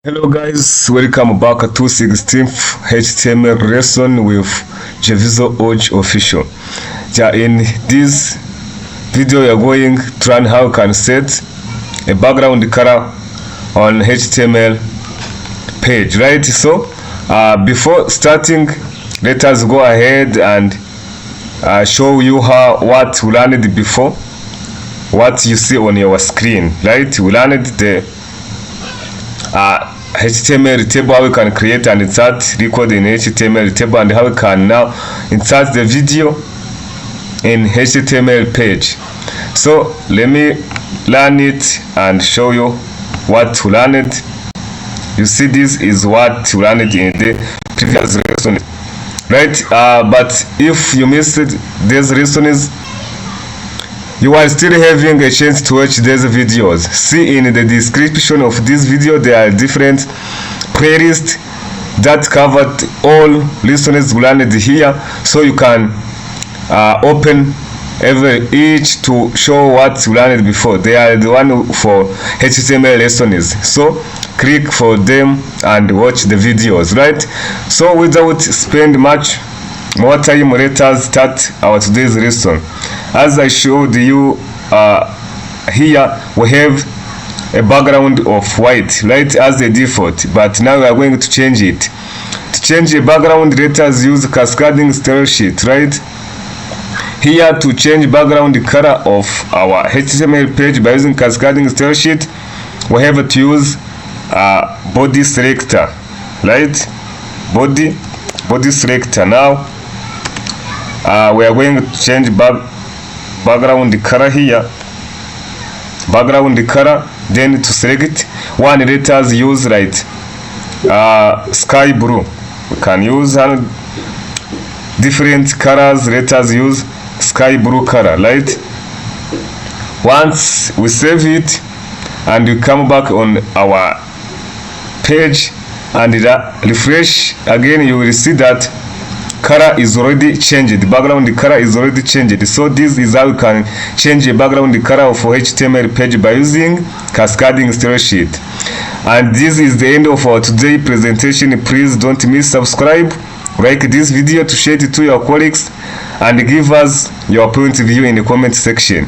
Hello guys, welcome back to 16th HTML lesson with Jevizo Oj official. In this video we are going to learn how you can set a background color on HTML page, right? So before starting, let us go ahead and show you what we learned before, what you see on your screen, right? We learned the HTML table, how we can create and insert record in HTML table, and how we can now insert the video in HTML page. So let me learn it and show you what we learned. You see, this is what we learned in the previous lesson, right? But if you missed these lessons, you are still having a chance to watch these videos. See in the description of this video, there are different playlists that covered all lessons we learned here, so you can open each to show what we learned before. They are the one for HTML lessons, so click for them and watch the videos, right? So without spend much more time, let us start our today's lesson. As I showed you here, we have a background of white, right, as the default, but now we are going to change it. To change the background, let us use cascading style sheet, right? Here, to change background color of our HTML page by using cascading style sheet, we have to use body selector, right? Body selector. Now we are going to change background color here, background color. Then to select one, let us use sky blue. We can use different colors. Let us use sky blue color, right? Once we save it and we come back on our page and refresh again, you will see that color is already changed. The background color is already changed. So this is how you can change the background color of HTML page by using cascading style sheet. And this is the end of our today presentation. Please don't miss subscribe, like this video, to share it to your colleagues, and give us your point of view in the comment section.